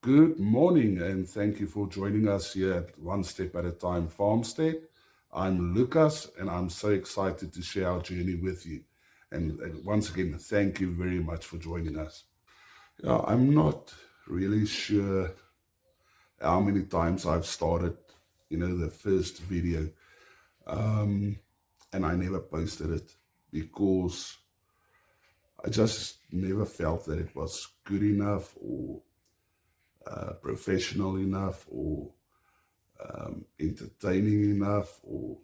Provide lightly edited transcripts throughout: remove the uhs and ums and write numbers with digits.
Good morning, and thank you for joining us here at One Step at a Time Farmstead. I'm Lucas, and I'm so excited to share our journey with you. And once again, thank you very much for joining us. Yeah, I'm not really sure how many times I've started, the first video, and I never posted it because I just never felt that it was good enough or professional enough or entertaining enough or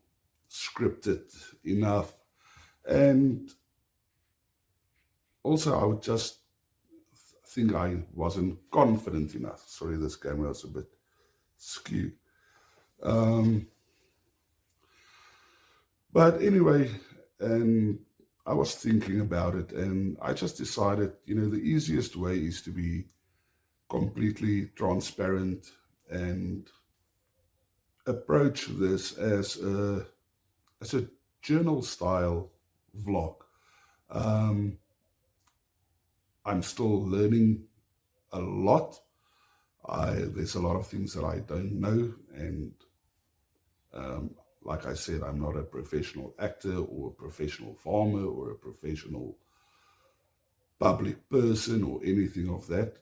scripted enough. And also, I would just think I wasn't confident enough. Sorry, this camera is a bit skew. Um, but anyway, and I was thinking about it, and I just decided, the easiest way is to be completely transparent and approach this as a journal style vlog. Um, I'm still learning a lot. There's a lot of things that I don't know, and like I said, I'm not a professional actor or a professional farmer or a professional public person or anything of that.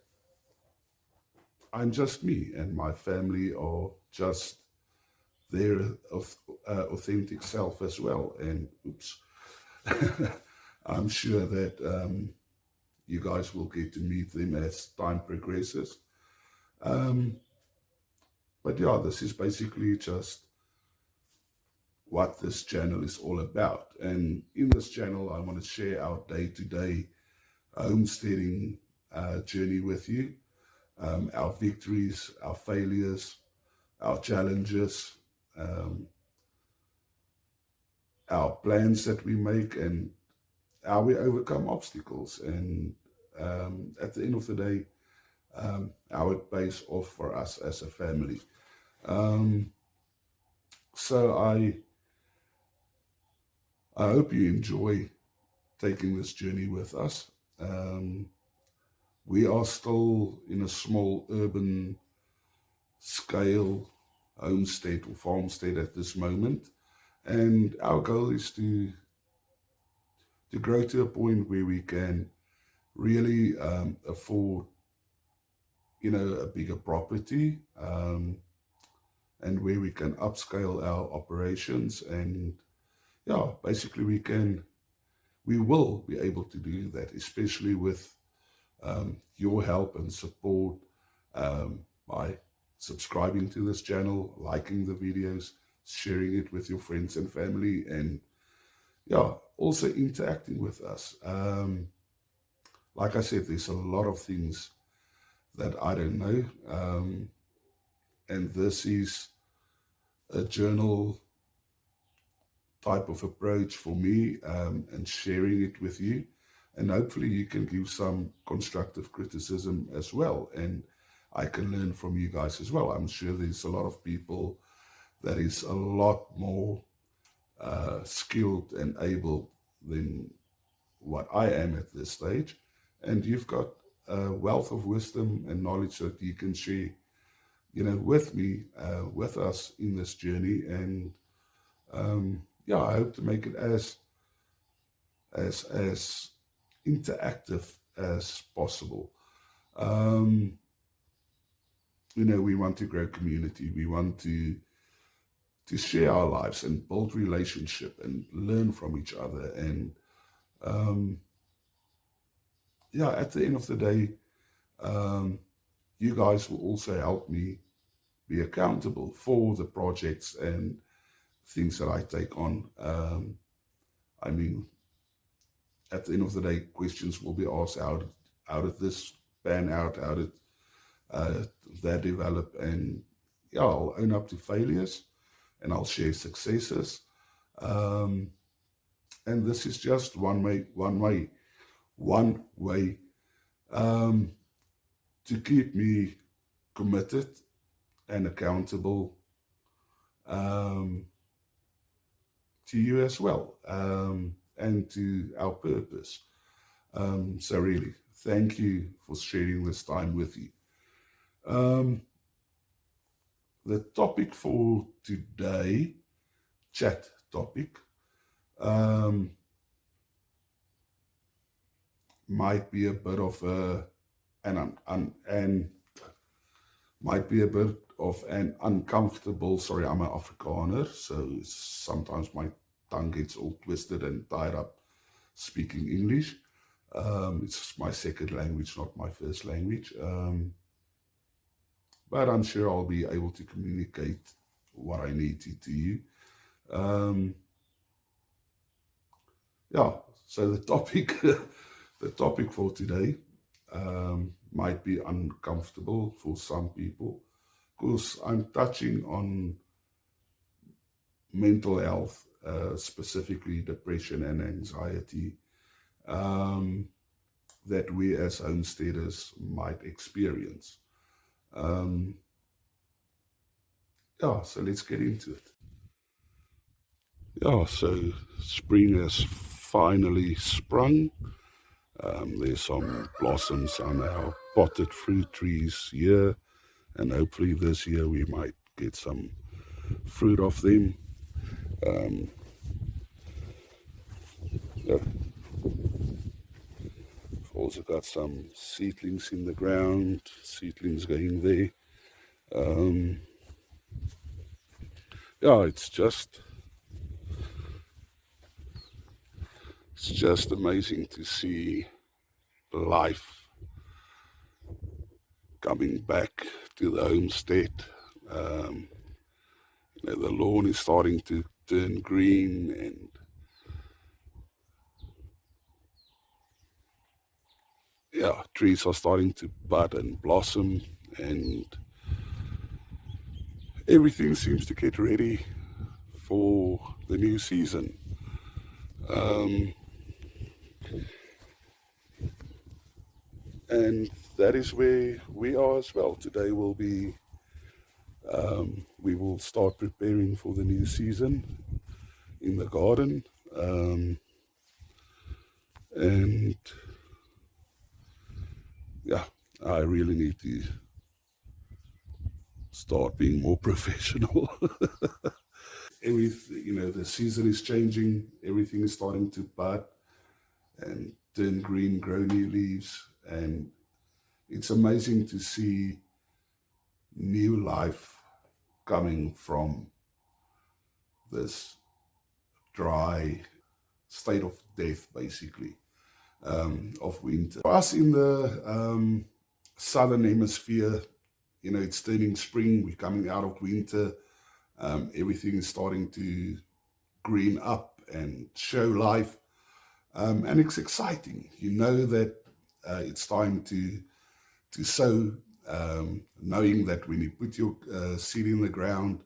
I'm just me, and my family are just their authentic self as well. And oops, I'm sure that you guys will get to meet them as time progresses. Um, but yeah, this is basically just what this channel is all about. And in this channel, I want to share our day-to-day homesteading journey with you, our victories, our failures, our challenges, um, our plans that we make, and how we overcome obstacles. And at the end of the day, how it pays off for us as a family. Um, so I hope you enjoy taking this journey with us. Um, we are still in a small urban scale homestead or farmstead at this moment, and our goal is to grow to a point where we can really afford, a bigger property, and where we can upscale our operations. And yeah, basically we will be able to do that, especially with your help and support, by subscribing to this channel, liking the videos, sharing it with your friends and family, and yeah, also interacting with us. Like I said, there's a lot of things that I don't know, and this is a journal type of approach for me, and sharing it with you. And hopefully you can give some constructive criticism as well. And I can learn from you guys as well. I'm sure there's a lot of people that is a lot more skilled and able than what I am at this stage. And you've got a wealth of wisdom and knowledge that you can share, with me, with us in this journey. And yeah, I hope to make it as interactive as possible. Um, we want to grow community. We want to share our lives and build relationship and learn from each other. And yeah, at the end of the day, um, you guys will also help me be accountable for the projects and things that I take on. I mean, at the end of the day, questions will be asked: how did this pan out? How did that develop? And yeah, I'll own up to failures, and I'll share successes. Um, and this is just one way to keep me committed and accountable, um, to you as well, and to our purpose. So really, thank you for sharing this time with you. Um, the topic for today, chat topic, um, might be a bit of a and might be a bit of an uncomfortable. Sorry, I'm an Afrikaner, so sometimes my tongue gets all twisted and tied up speaking English. It's my second language, not my first language. But I'm sure I'll be able to communicate what I need to you. Um, yeah. So the topic, the topic for today, might be uncomfortable for some people because I'm touching on mental health, specifically depression and anxiety, um, that we as homesteaders might experience. Um, yeah, so let's get into it. Yeah, so spring has finally sprung. There's some blossoms on our potted fruit trees here, and hopefully this year we might get some fruit off them. Um, yeah, we've also got some seedlings in the ground, seedlings going there. Um, yeah, it's just amazing to see life coming back to the homestead. Um, the lawn is starting to turn green, and yeah, trees are starting to bud and blossom, and everything seems to get ready for the new season. Um, and that is where we are as well. Today we will start preparing for the new season in the garden. Um, and yeah, I really need to start being more professional. Everything, the season is changing. Everything is starting to bud and turn green, grow new leaves, and it's amazing to see new life coming from this dry state of death, basically, of winter. For us in the southern hemisphere, it's turning spring. We're coming out of winter. Everything is starting to green up and show life. And it's exciting. You know that it's time to sow, knowing that when you put your seed in the ground,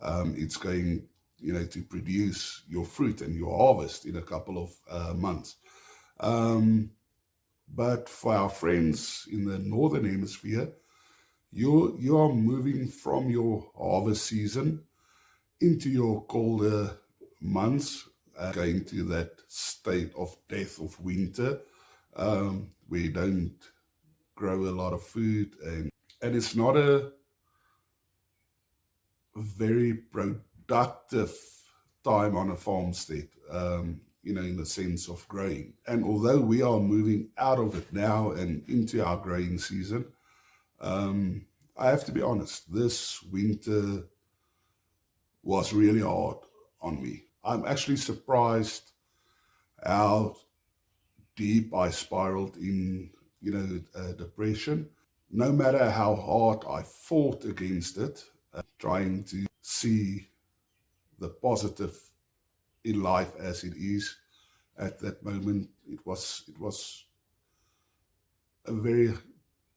it's going, to produce your fruit and your harvest in a couple of months. Um, but for our friends in the northern hemisphere, you are moving from your harvest season into your colder months, going to that state of death of winter, where you don't grow a lot of food, and it's not a very productive time on a farmstead, in the sense of growing. And although we are moving out of it now and into our growing season, um, I have to be honest, this winter was really hard on me. I'm actually surprised how deep I spiraled in, depression. No matter how hard I fought against it, trying to see the positive in life as it is at that moment, it was a very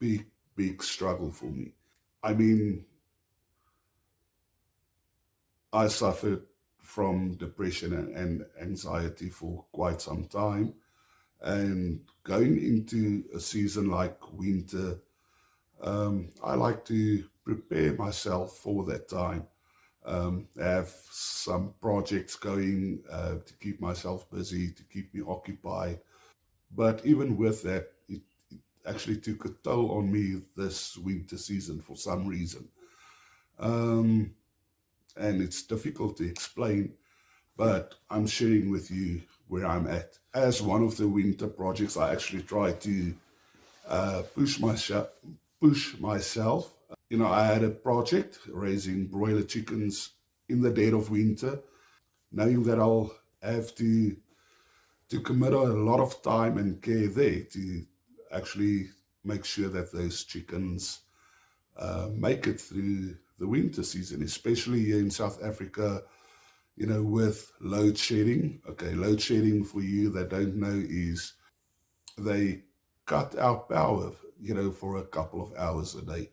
big struggle for me. I mean, I suffered from depression and anxiety for quite some time, and going into a season like winter, I like to prepare myself for that time. Have some projects going to keep myself busy, to keep me occupied. But even with that, actually took a toll on me this winter season for some reason. Um, and it's difficult to explain, but I'm sharing with you where I'm at. As one of the winter projects, I actually try to push myself. I had a project raising broiler chickens in the dead of winter, knowing that I'll have to commit a lot of time and care there to actually make sure that those chickens make it through the winter season, especially here in South Africa, with load shedding. Okay, load shedding, for you that don't know, is they cut our power, for a couple of hours a day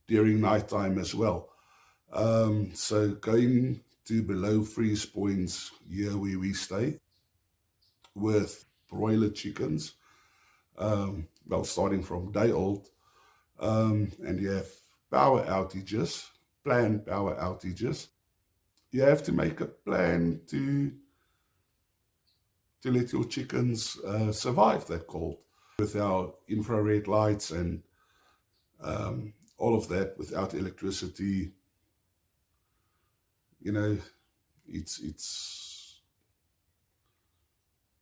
during nighttime as well. So going to below freeze points here where we stay with broiler chickens, well, starting from day old, and you have power outages, planned power outages. You have to make a plan to let your chickens survive that cold. With our infrared lights and all of that, without electricity, you know, it's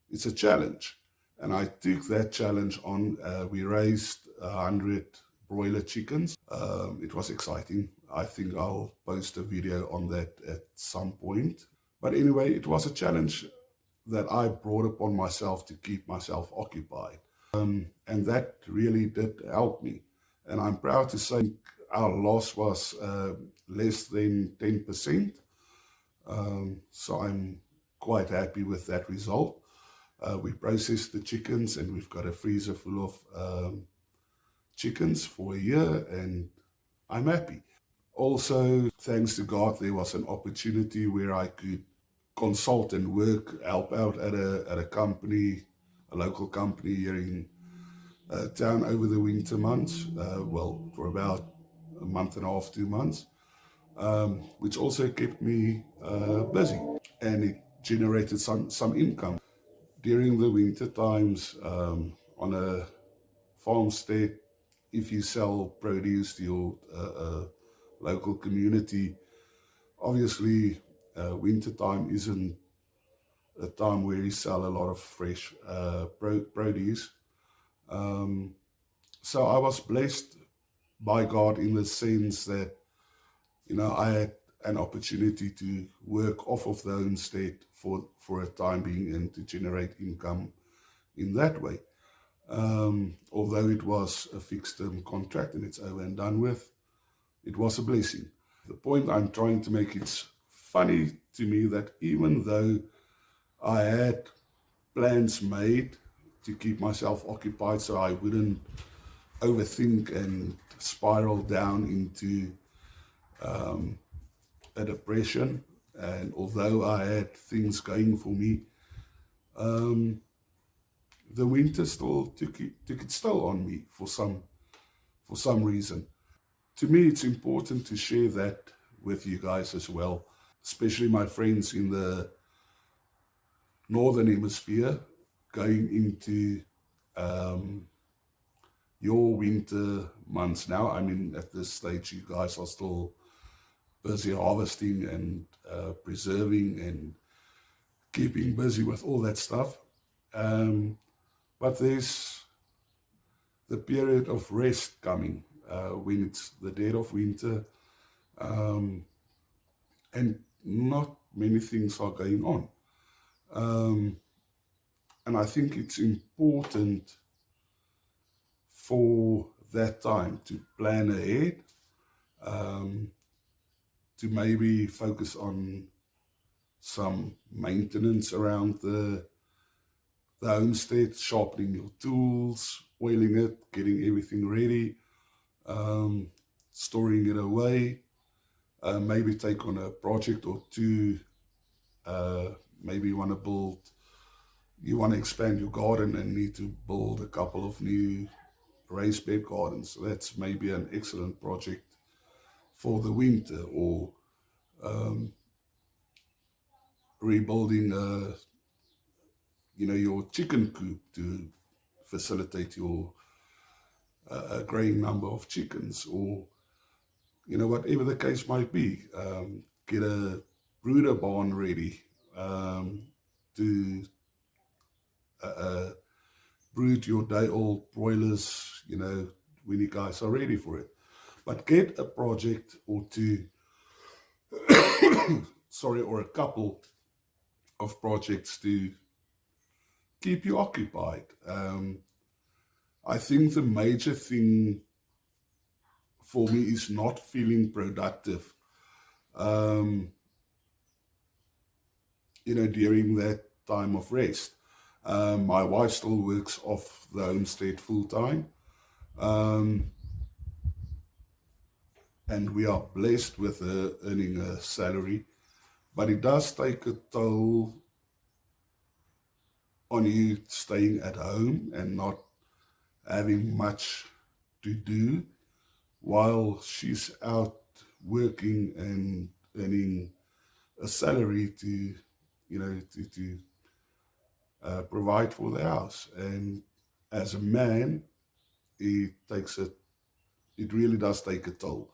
it's a challenge. And I took that challenge on. We raised 100 broiler chickens. It was exciting. I think I'll post a video on that at some point. But anyway, it was a challenge that I brought upon myself to keep myself occupied. And that really did help me. And I'm proud to say our loss was less than 10%. So I'm quite happy with that result. We processed the chickens and we've got a freezer full of chickens for a year, and I'm happy. Also, thanks to God, there was an opportunity where I could consult and work, help out at a company, a local company here in town over the winter months, well, for about a month and a half, 2 months, which also kept me busy, and it generated some income. During the winter times, on a farmstead, if you sell produce to your local community, obviously winter time isn't a time where you sell a lot of fresh produce. So I was blessed by God in the sense that, I had an opportunity to work off of the homestead for a time being and to generate income in that way. Although it was a fixed term contract and it's over and done with, it was a blessing. The point I'm trying to make, it's funny to me that even though I had plans made to keep myself occupied so I wouldn't overthink and spiral down into a depression, and although I had things going for me, the winter still took its toll on me for some reason. To me, it's important to share that with you guys as well, especially my friends in the northern hemisphere going into your winter months now. I mean, at this stage, you guys are still busy harvesting and preserving and keeping busy with all that stuff. But there's the period of rest coming when it's the dead of winter, and not many things are going on. And I think it's important for that time to plan ahead, to maybe focus on some maintenance around the homestead, sharpening your tools, oiling it, getting everything ready, storing it away, maybe take on a project or two. Maybe you want to expand your garden and need to build a couple of new raised bed gardens. So that's maybe an excellent project for the winter, or rebuilding your chicken coop to facilitate a growing number of chickens, or whatever the case might be. Get a brooder barn ready to brood your day-old broilers, when you guys are ready for it. But get a project or two, sorry, or a couple of projects to keep you occupied. I think the major thing for me is not feeling productive, during that time of rest. My wife still works off the homestead full time. Um, and we are blessed with her earning a salary, but it does take a toll on you staying at home and not having much to do while she's out working and earning a salary to, provide for the house. And as a man, it really does take a toll,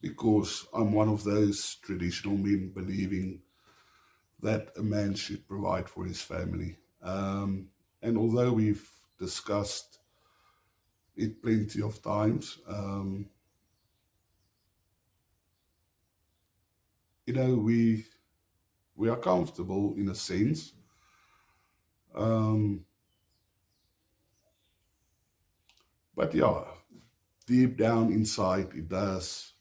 because I'm one of those traditional men believing that a man should provide for his family. And although we've discussed it plenty of times, we are comfortable in a sense. Um, but yeah, deep down inside, it does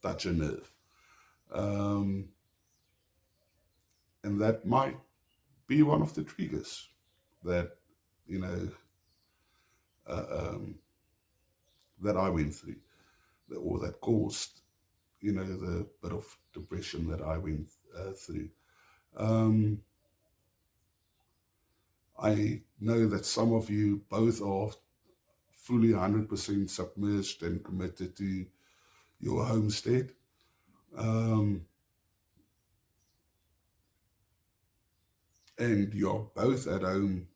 touch a nerve. Um, and that might be one of the triggers that, you know, uh, um, that I went through, or that caused, the bit of depression that I went through. Um, I know that some of you both are fully 100% submerged and committed to your homestead. Um, and you're both at home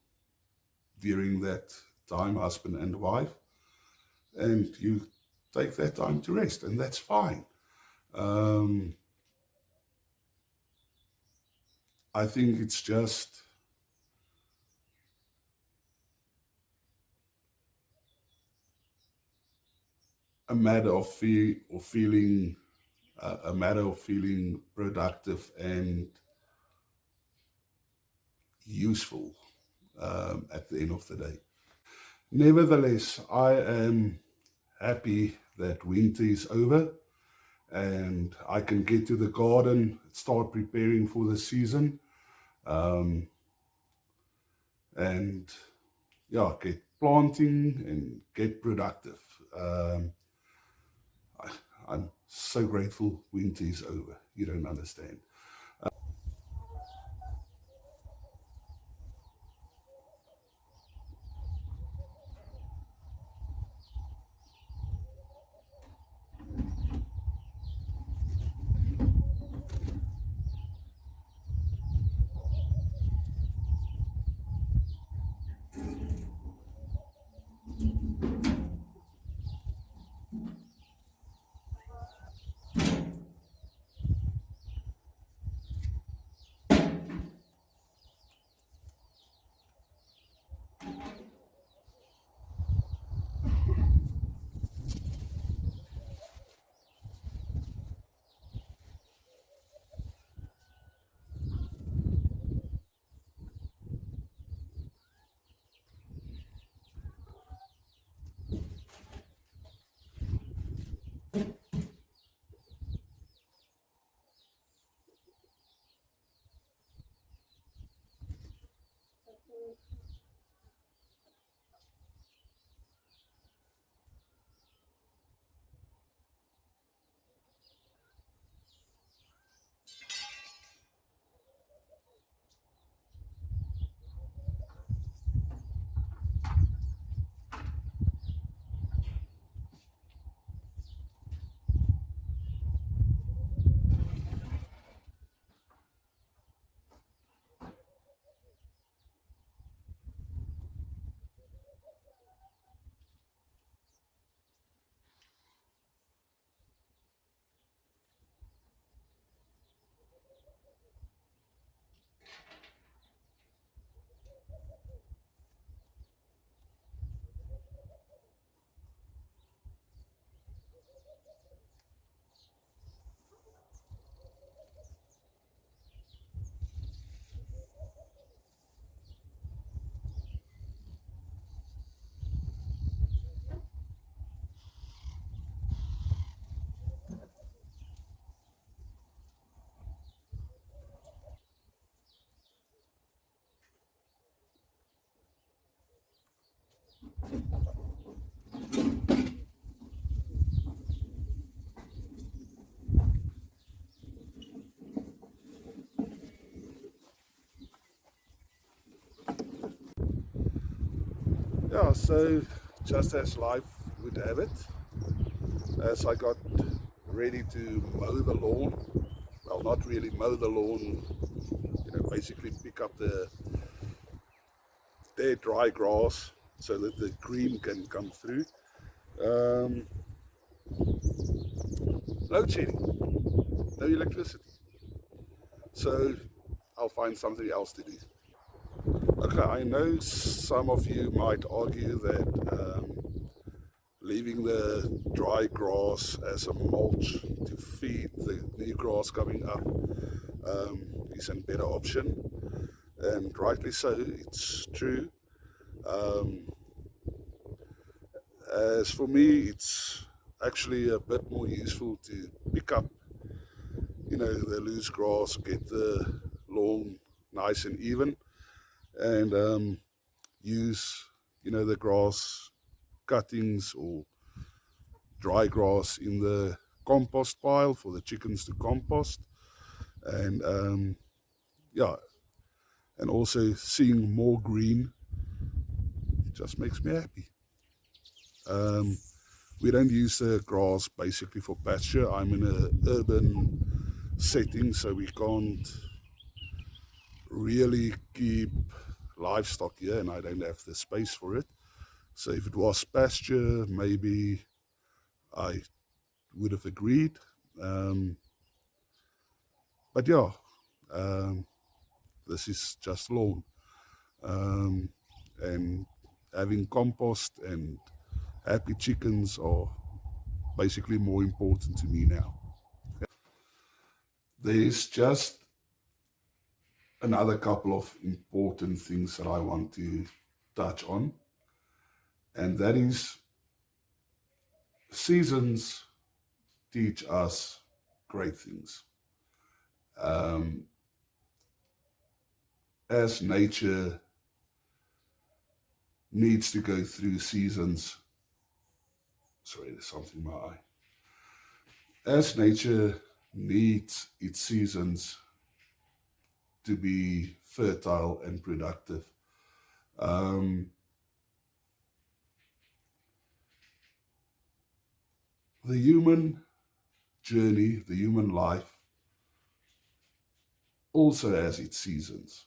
during that time, husband and wife, and you take that time to rest, and that's fine. Um, I think it's just a matter of feeling a matter of feeling productive and useful at the end of the day. Nevertheless, I am happy that winter is over and I can get to the garden, start preparing for the season, um, and yeah, get planting and get productive. Um, I'm so grateful winter is over. You don't understand. Yeah, so just as life would have it, as I got ready to mow the lawn, well, not really mow the lawn, basically pick up the dead dry grass so that the green can come through. Um, Load shedding, no electricity. So I'll find something else to do. Okay, I know some of you might argue that leaving the dry grass as a mulch to feed the new grass coming up is a better option, and rightly so, it's true. Um, as for me, it's actually a bit more useful to pick up, the loose grass, get the lawn nice and even, and use, the grass cuttings or dry grass in the compost pile for the chickens to compost. And yeah, and also seeing more green just makes me happy. We don't use the grass basically for pasture. I'm in an urban setting, so we can't really keep livestock here, and I don't have the space for it. So if it was pasture, maybe I would have agreed. Um, but yeah, um, this is just lawn. Um, and having compost and happy chickens are basically more important to me now. There's just another couple of important things that I want to touch on, and that is seasons teach us great things. Um, as nature needs to go through seasons, sorry, there's something in my eye. As nature needs its seasons to be fertile and productive, um, the human journey, the human life, also has its seasons.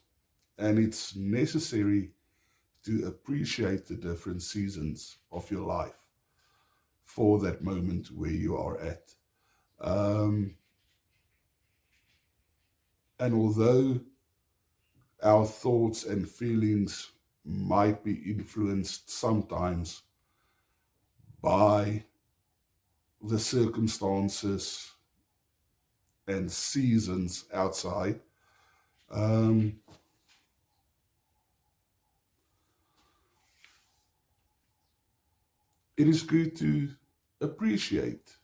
And it's necessary to appreciate the different seasons of your life for that moment where you are at. Um, and although our thoughts and feelings might be influenced sometimes by the circumstances and seasons outside, um, it is good to appreciate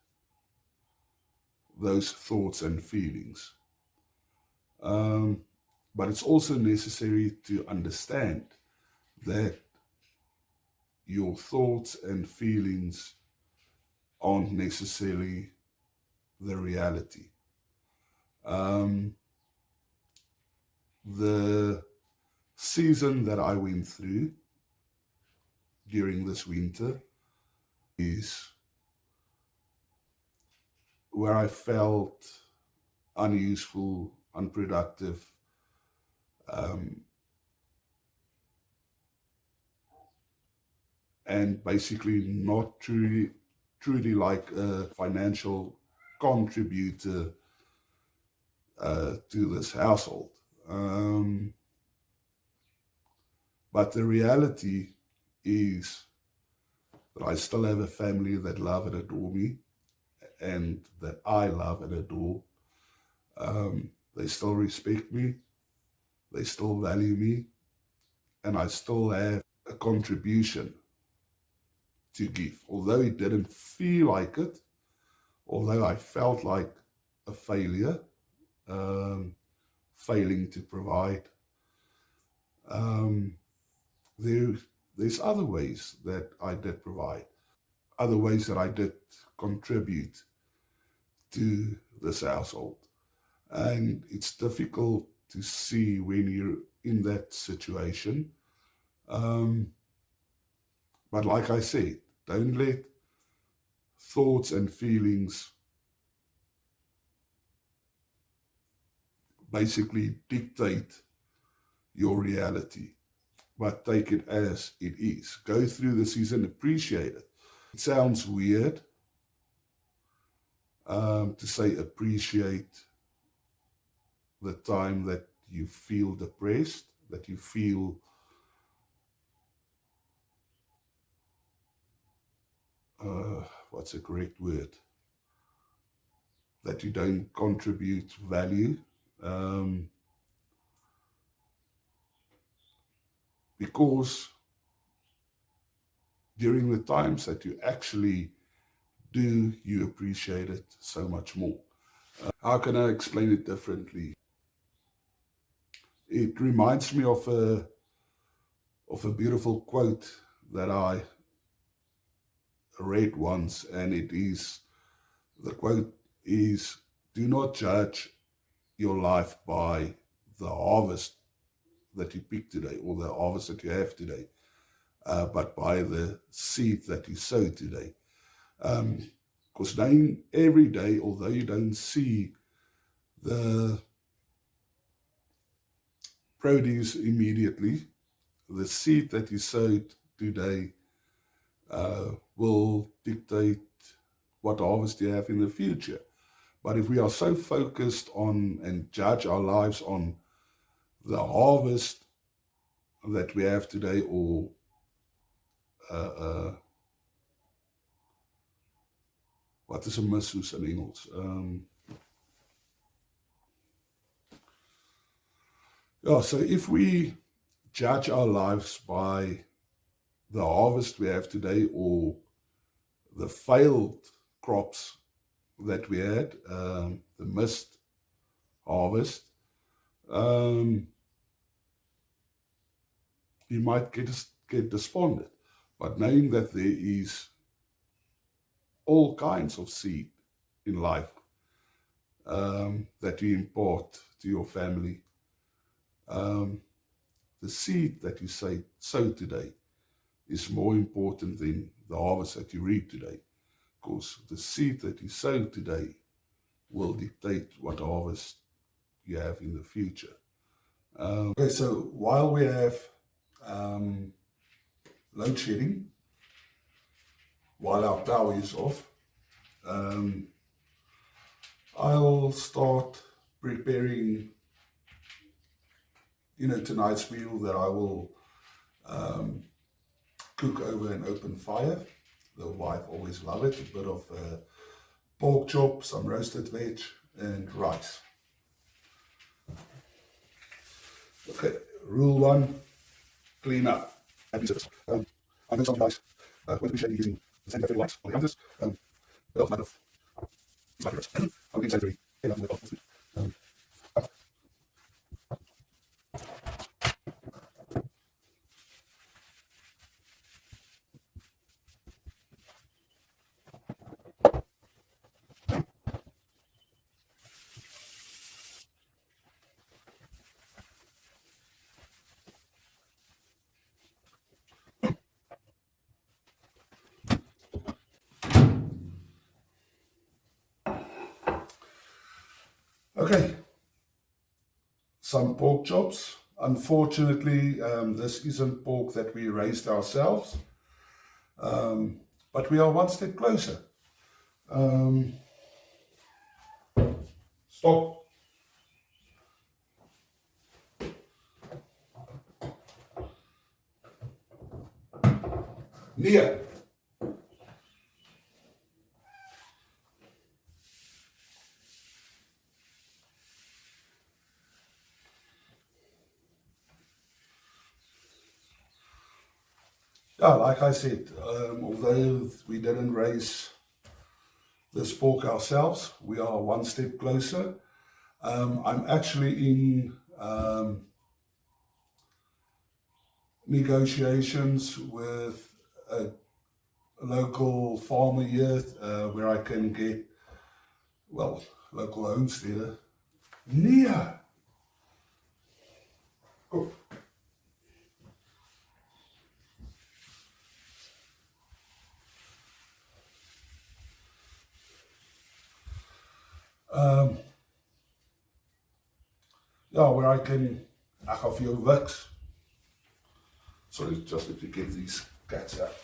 those thoughts and feelings. Um, but it's also necessary to understand that your thoughts and feelings aren't necessarily the reality. Um, the season that I went through during this winter is where I felt unuseful, unproductive, um, and basically not truly like a financial contributor to this household. Um, but the reality is that I still have a family that love and adore me, and that I love and adore. They still respect me, they still value me, and I still have a contribution to give. Although it didn't feel like it, although I felt like a failure, um, failing to provide, um, there, there's other ways that I did provide, other ways that I did contribute to this household. And it's difficult to see when you're in that situation. Um, but like I said, don't let thoughts and feelings basically dictate your reality, but take it as it is. Go through the season, appreciate it. It sounds weird to say appreciate the time that you feel depressed, that you feel what's a correct word? That you don't contribute value. Because during the times that you actually do, you appreciate it so much more. How can I explain it differently? It reminds me of a beautiful quote that I read once, and the quote is, do not judge your life by the harvest that you pick today or the harvest that you have today, but by the seed that you sow today. Because knowing every day, although you don't see the produce immediately, the seed that you sowed today will dictate what harvest you have in the future. But if we are so focused on and judge our lives on the harvest that we have today, or wat is 'n missoes in Engels? So if we judge our lives by the harvest we have today or the failed crops that we had, the missed harvest, you might get despondent. But knowing that there is all kinds of seed in life that you impart to your family, the seed that you sow today is more important than the harvest that you reap today, because the seed that you sow today will dictate what harvest you have in the future. Okay, so while we have load shedding, while our power is off, I'll start preparing, tonight's meal that I will cook over an open fire. The wife always loves it. A bit of pork chop, some roasted veg, and rice. Okay, rule 1, clean up. Happy service. I'm going to rice. Won't appreciate using the same lights on the counters. But also matter of I'm being sensory. Okay, some pork chops. Unfortunately, this isn't pork that we raised ourselves, but we are one step closer. Stop. Near. Yeah, like I said, although we didn't raise this pork ourselves, we are one step closer. I'm actually in negotiations with a local farmer here where I can get, well, local homesteader. Nia! Oh. Yeah, where I can, I have few works. Sorry, just need to get these cats out.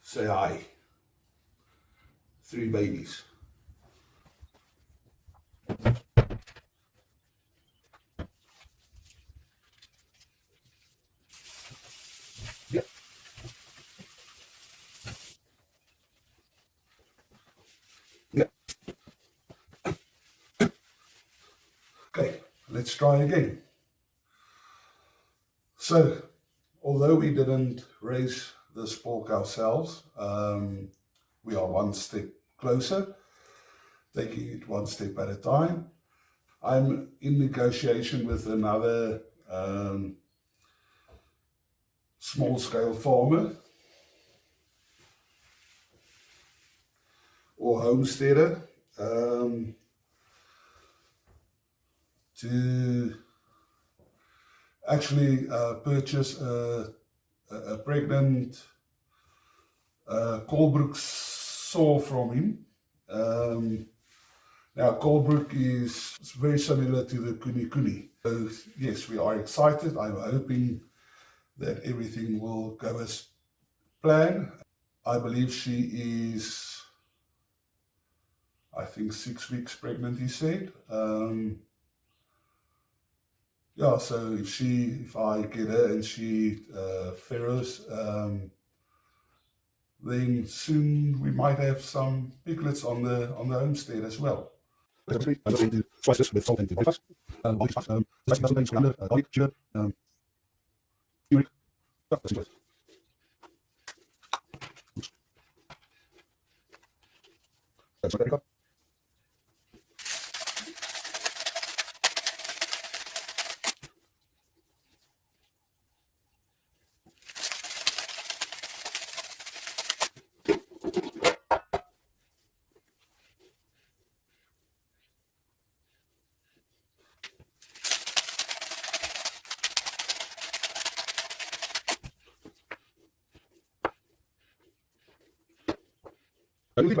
Say hi. 3 babies. Yeah. Yeah. Okay, let's try again. So, although we didn't raise this pork ourselves, we are one step closer, taking it one step at a time. I'm in negotiation with another small-scale farmer or homesteader to actually purchase a pregnant Colebrook sow from him. Now, Colebrook is very similar to the Kuni Kuni. So, yes, we are excited. I'm hoping that everything will go as planned. I believe she is, I think, 6 weeks pregnant, he said. Yeah, so if I get her and she farrows, then soon we might have some piglets on the homestead as well. I'm going to slice this with salt and pepper. All these spices. There's actually some coriander, garlic, sugar, turmeric. Oh, that's it. Oops. That's my paprika.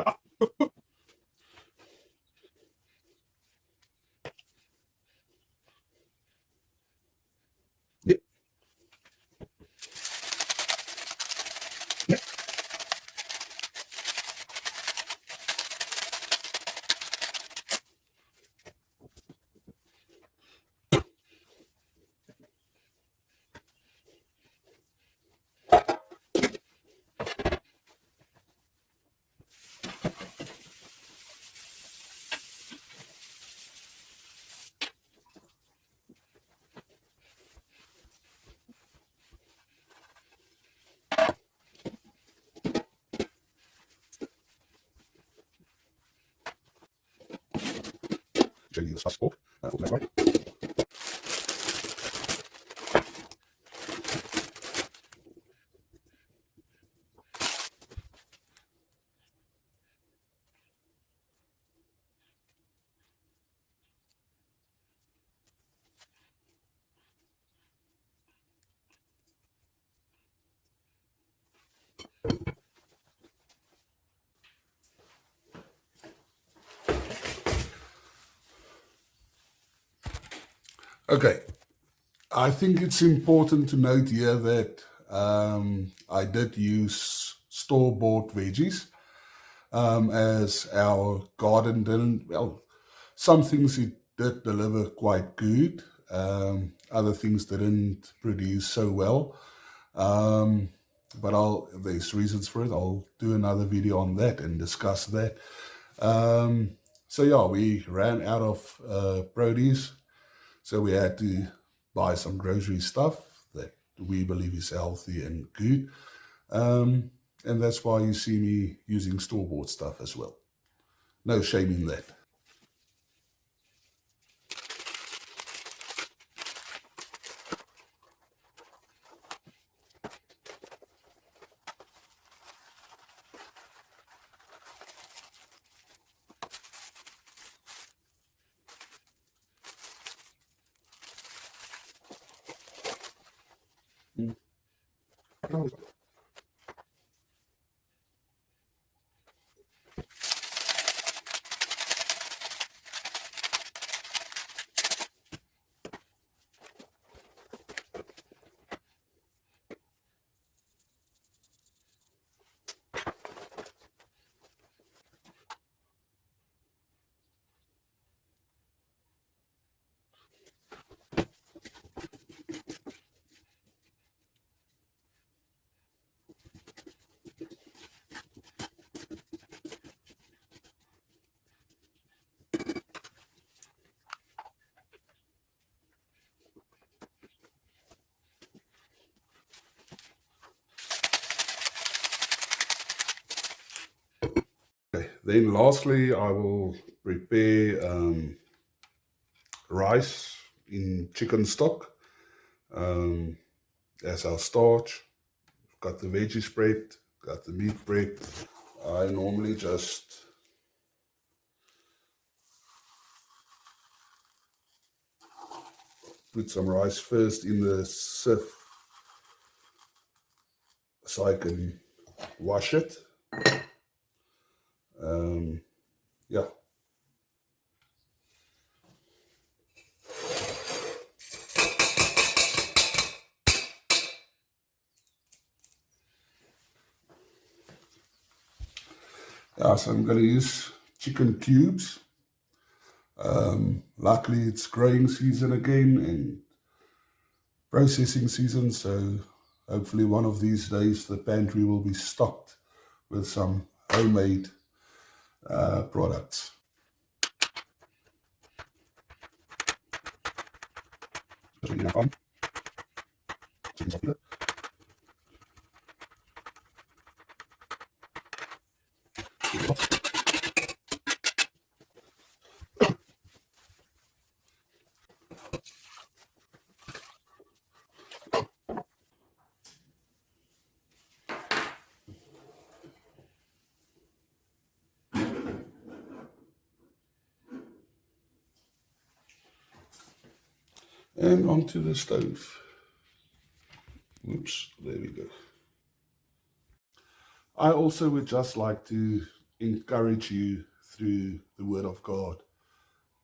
Ah. Yeah. Yeah. Show you the spice pork. That's right. Okay, I think it's important to note here that I did use store-bought veggies as our garden didn't, well, some things it did deliver quite good, other things didn't produce so well, but there's reasons for it. I'll do another video on that and discuss that. So yeah, we ran out of produce. So we had to buy some grocery stuff that we believe is healthy and good. And that's why you see me using store-bought stuff as well. No shame in that. Mm. Okay. Then lastly, I will prepare rice in chicken stock um, as our starch. Got the veggie spread, got the meat spread. I normally just put some rice first in the sieve so I can wash it. Um, yeah. Yeah, so I'm going to use chicken cubes. Luckily, it's growing season again and processing season, so hopefully one of these days the pantry will be stocked with some homemade products. And onto the stove. Oops, there we go. I also would just like to encourage you through the Word of God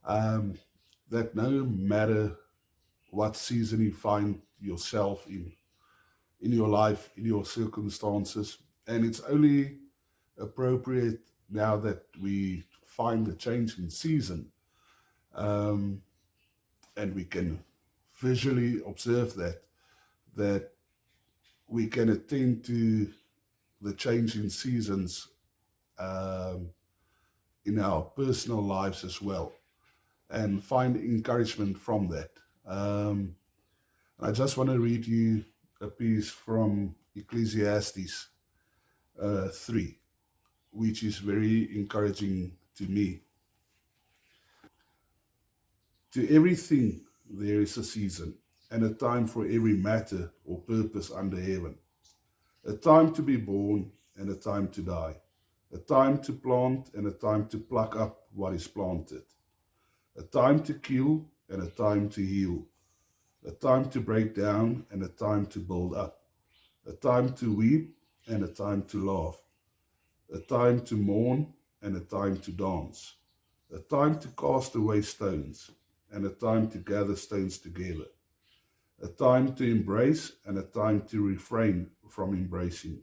um, that no matter what season you find yourself in your life, in your circumstances, and it's only appropriate now that we find a change in season um, and we can visually observe that we can attend to the change in seasons um, in our personal lives as well and find encouragement from that. I just want to read you a piece from Ecclesiastes 3, which is very encouraging to me. To everything there is a season, and a time for every matter or purpose under heaven. A time to be born, and a time to die. A time to plant, and a time to pluck up what is planted. A time to kill, and a time to heal. A time to break down, and a time to build up. A time to weep, and a time to laugh. A time to mourn, and a time to dance. A time to cast away stones, and a time to gather stones together. A time to embrace, and a time to refrain from embracing.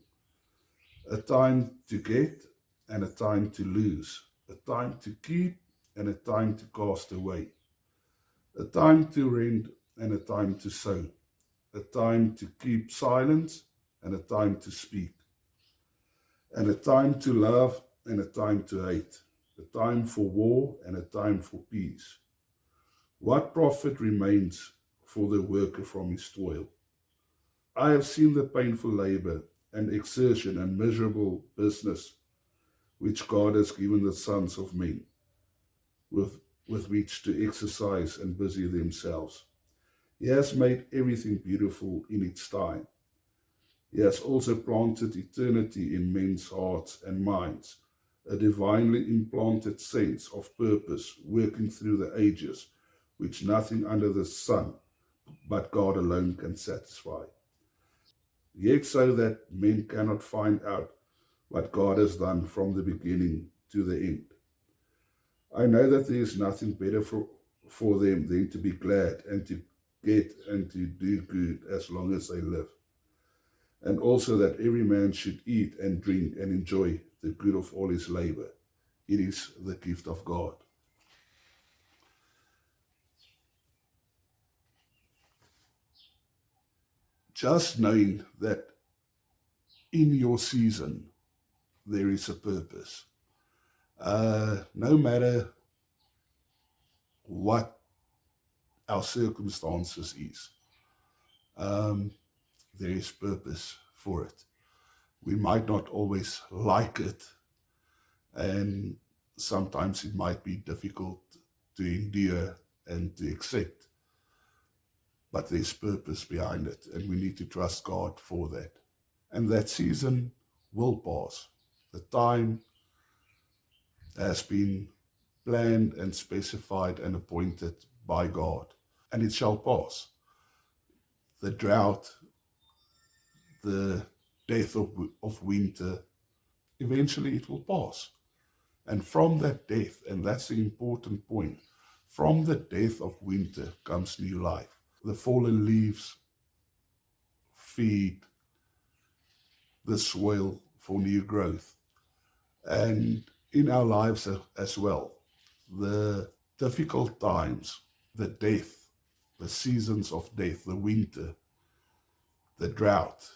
A time to get, and a time to lose. A time to keep, and a time to cast away. A time to rend, and a time to sow. A time to keep silence, and a time to speak. And a time to love, and a time to hate. A time for war, and a time for peace. What profit remains for the worker from his toil? I have seen the painful labor and exertion and miserable business which God has given the sons of men, with which to exercise and busy themselves. He has made everything beautiful in its time. He has also planted eternity in men's hearts and minds, a divinely implanted sense of purpose working through the ages, which nothing under the sun but God alone can satisfy. Yet so that men cannot find out what God has done from the beginning to the end. I know that there is nothing better for them than to be glad and to get and to do good as long as they live. And also that every man should eat and drink and enjoy the good of all his labor. It is the gift of God. Just knowing that in your season there is a purpose. No matter what our circumstances is, there is purpose for it. We might not always like it, and sometimes it might be difficult to endure and to accept, but there's purpose behind it, and we need to trust God for that. And that season will pass. The time has been planned and specified and appointed by God, and it shall pass. The drought, the death of winter, eventually it will pass. And from that death, and that's the important point, from the death of winter comes new life. The fallen leaves feed the soil for new growth. And in our lives as well, the difficult times, the death, the seasons of death, the winter, the drought,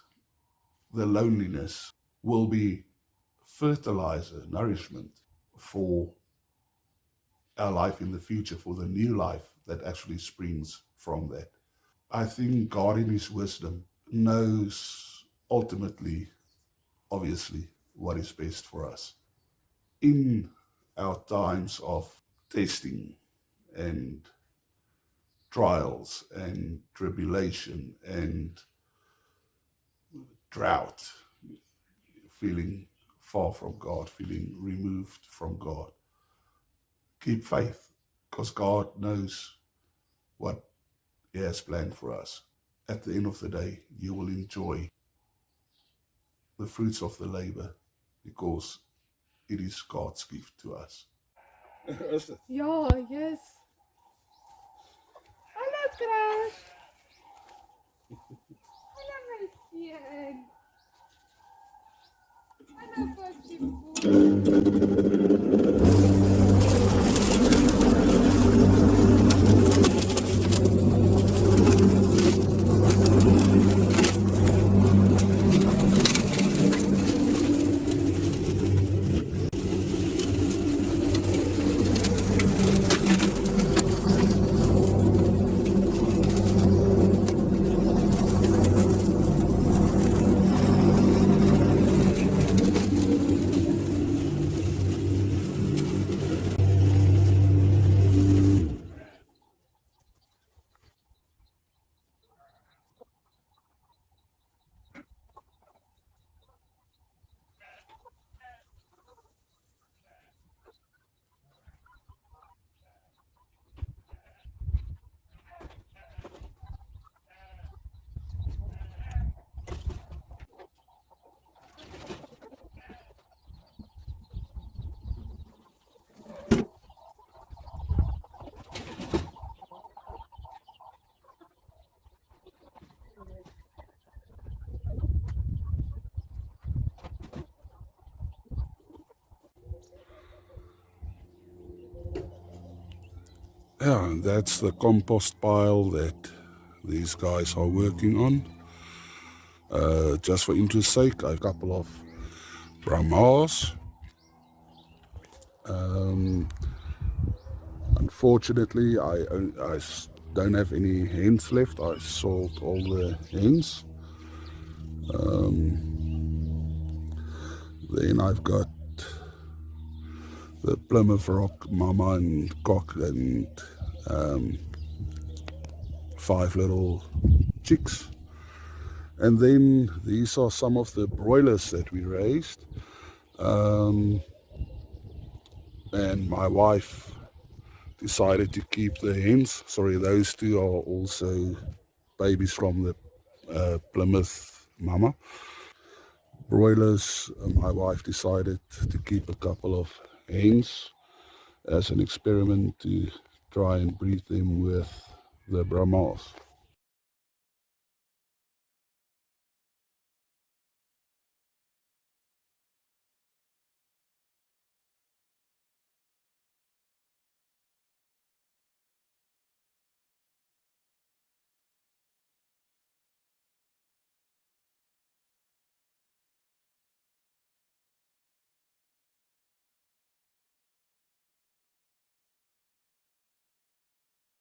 the loneliness will be fertilizer, nourishment for our life in the future, for the new life that actually springs from that. I think God in his wisdom knows ultimately, obviously, what is best for us. In our times of testing and trials and tribulation and drought, feeling far from God, feeling removed from God, keep faith, because God knows what he has planned for us. At the end of the day, you will enjoy the fruits of the labor because it is God's gift to us. Ja, yes. Hallo Crash. Hallo Mäuschen. Hallo Gottchen. Yeah, that's the compost pile that these guys are working on. Just for interest's sake, I've got a couple of Brahmas. Unfortunately, I don't have any hens left. I sold all the hens. Then I've got the Plymouth Rock mama and cock, and 5 little chicks. And then these are some of the broilers that we raised. And my wife decided to keep the hens. Sorry, those 2 are also babies from the Plymouth mama. Broilers, my wife decided to keep a couple of hens as an experiment to try and breed them with the Brahmas.